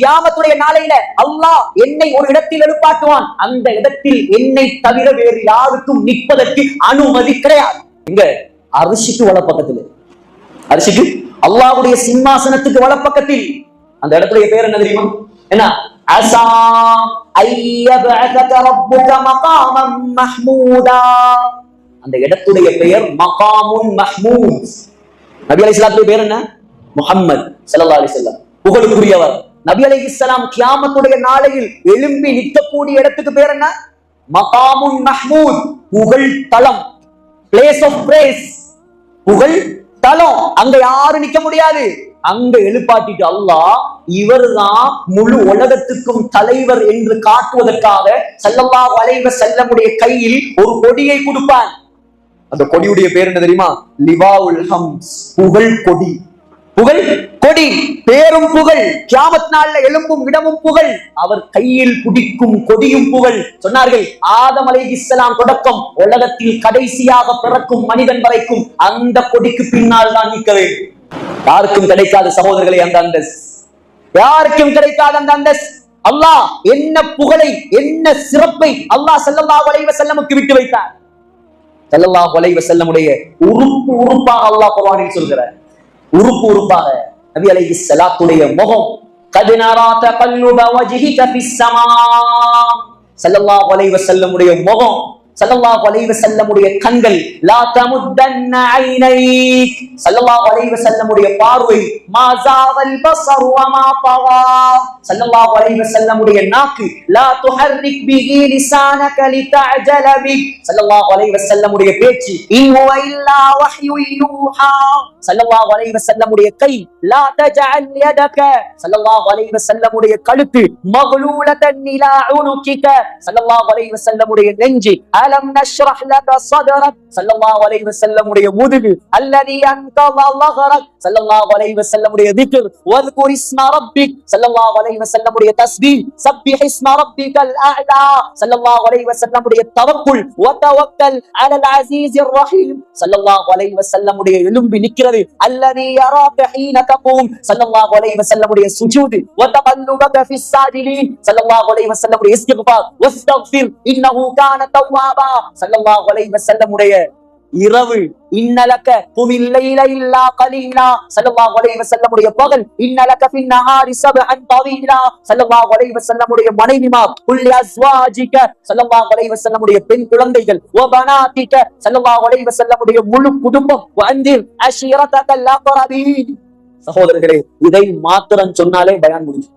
கியாமத்துடைய நாளையில அல்லாஹ் என்னை ஒரு இடத்தில் எழுப்பாட்டுவான். அந்த இடத்தில் என்னை தவிர வேறு யாருக்கும் நிற்பதற்கு அனுமதி கிடையாது. எங்க? அரிசிக்கு வலப்பக்கத்தில், அரிசிக்கு அல்லாஹ்வுடைய சிம்மாசனத்துக்கு வலப்பக்கத்தில். அந்த இடத்துடைய பேர் என்ன தெரியுமா? என்ன? அஸா ஐயபஅஸக ரப்புக மகாமம் மஹ்மூதா. அந்த இடத்துடைய பெயர் மகாமுன் மஹ்மூத். நபி அலைஹிஸ்ஸலாத்துடைய பேர் என்ன? முஹம்மது ஸல்லல்லாஹு அலைஹி வஸல்லம், புகழுக்குரியவர். நபி அலைஹிஸ்ஸலாம் கியாமத்துடைய நாளையில் எழும்பி நிற்கக்கூடிய இடத்துக்கு பேர் என்ன? மகாமுன் மஹ்மூத், புகழ் தலம், பிளேஸ் ஆஃப் பிரேஸ், புகழ் தலம். அங்க யாரும் நிக்க முடியாது. அங்க எழுப்பாட்டிட்டு அல்லாஹ் இவர்தான் முழு உலகத்துக்கும் தலைவர் என்று காட்டுவதற்காக ஸல்லல்லாஹு அலைஹி வஸல்லமுடைய கையில் ஒரு கொடியை கொடுப்பான். அந்த கொடியுடைய பேர் என்ன தெரியுமா? லிவாஉல் ஹம்ஸ், புகழ் கொடி. புகழ் கொடி, பேரும் புகழ், கியாமத் நாள்ல எழும்பும் இடமும் புகழ், அவர் கையில் பிடிக்கும் கொடியும் புகழ். சொன்னார்கள், ஆதம் அலைஹிஸ்ஸலாம் தொடக்கம் உலகத்தில் கடைசியாக பிறக்கும் மனிதன் வரைக்கும் அந்த கொடிக்கு பின்னால் தான் நிற்க வேண்டும். யாருக்கும் கிடைக்காத சகோதரர்களை அந்த அந்தஸ், யாருக்கும் கிடைக்காத அந்த அந்தஸ். அல்லாஹ் என்ன புகழை, என்ன சிறப்பை அல்லாஹ் ஸல்லல்லாஹு அலைஹி வஸல்லமுக்கு விட்டு வைத்தார். ஸல்லல்லாஹு அலைஹி வஸல்லமுடைய உறுப்பு உறுப்பாக அல்லாஹ் குர்ஆனில் சொல்கிறார். உறுப்பு உறுப்பாக நபி அலைஹிஸ்ஸலாத்துடைய முகம், கத் நரா தகல்லுப வஜ்ஹிக ஃபிஸ் ஸமா. ஸல்லல்லாஹு அலைஹி வஸல்லமுடைய முகம், ஸல்லல்லாஹு அலைஹி வஸல்லமுடைய கண்கள், லா தமுத்தன்ன ஐனைக். ஸல்லல்லாஹு அலைஹி வஸல்லமுடைய பார்வை, மா ஸாகல் பஸர் வ மா தகா. ஸல்லல்லாஹு அலைஹி வஸல்லமுடைய நாக்கு, லா துஹர்ரிக் பிஹி லிசானக லிதஅஜல பிக். ஸல்லல்லாஹு அலைஹி வஸல்லமுடைய பேச்சு, இன் ஹுவ இல்லா வஹ்யு யூஹா. ஸல்லல்லாஹு அலைஹி வஸல்லமுடைய கை, லா தஜஅல் யதக. ஸல்லல்லாஹு அலைஹி வஸல்லமுடைய கழுத்து, மக்லூலதன் இலா உனுகிக. ஸல்லல்லாஹு அலைஹி வஸல்லமுடைய நெஞ்சு, அலம் நஷ்ரஹ் லக ஸத்ரக். ஸல்லல்லாஹு அலைஹி வஸல்லமுடைய முதுகு, அல்லதி அன்கத ظهرك. ஸல்லல்லாஹு அலைஹி வஸல்லமுடைய திக்ர், வذ்குர் இஸ்ம ரப்பிக். ஸல்லல்லாஹு அலைஹி வஸல்லமுடைய தஸ்பீஹ், சப்பிஹ் இஸ்ம ரப்பிகல் அஅலா. ஸல்லல்லாஹு அலைஹி வஸல்லமுடைய தவக்குல், வதவக்கல் அலல் அஸீஸிர் ரஹீம். ஸல்லல்லாஹு அலைஹி வஸல்லமுடைய எழும்பி நிக்கிறது, அல்லதி யராக ஹீன தகூம். ஸல்லல்லாஹு அலைஹி வஸல்லமுடைய சுஜூத், வதகல்லுபக ஃபிஸ் சாஜிதீன். ஸல்லல்லாஹு அலைஹி வஸல்லமுடைய இஸ்திக்ஃபார், வஸ்தக்ஃபிர் இன்னஹு கான தவ்வாபா. ஸல்லல்லாஹு அலைஹி வஸல்லமுடைய இரவு, இன்னலக குமில் லைல இல்லா கலீலா. ஸல்லல்லாஹு அலைஹி வஸல்லமுடைய பகல், இன்னலக ஃபின் நஹாரி ஸப்ஹன் தவீலா. ஸல்லல்லாஹு அலைஹி வஸல்லமுடைய மனைவிமார், குல் அஸ்வாஜிக. ஸல்லல்லாஹு அலைஹி வஸல்லமுடைய பெண் குழந்தைகள், வ பனாதிக. ஸல்லல்லாஹு அலைஹி வஸல்லமுடைய முழு குடும்பம், வ அன்திர் அஷீரதகல் அக்ரபீன். சகோதரர்களே, இதை மாத்திரம் சொன்னாலே பயான் முடிஞ்சு.